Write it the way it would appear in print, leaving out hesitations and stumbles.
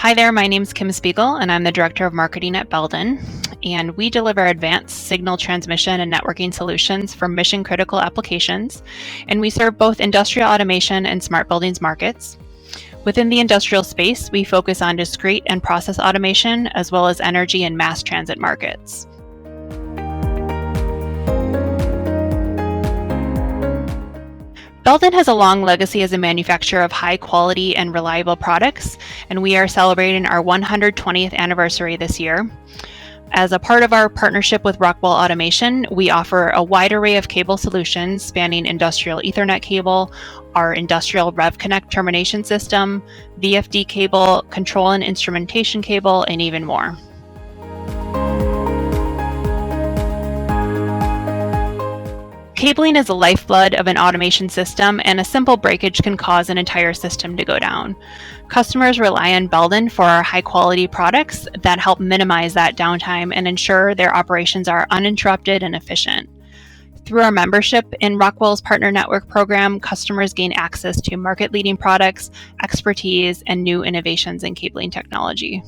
Hi there, my name's Kim Spiegel, and I'm the Director of Marketing at Belden. And we deliver advanced signal transmission and networking solutions for mission-critical applications. And we serve both industrial automation and smart buildings markets. Within the industrial space, we focus on discrete and process automation, as well as energy and mass transit markets. Belden has a long legacy as a manufacturer of high quality and reliable products, and we are celebrating our 120th anniversary this year. As a part of our partnership with Rockwell Automation, we offer a wide array of cable solutions spanning industrial Ethernet cable, our industrial Rev Connect termination system, VFD cable, control and instrumentation cable, and even more. Cabling is the lifeblood of an automation system, and a simple breakage can cause an entire system to go down. Customers rely on Belden for our high-quality products that help minimize that downtime and ensure their operations are uninterrupted and efficient. Through our membership in Rockwell's Partner Network program, customers gain access to market-leading products, expertise, and new innovations in cabling technology.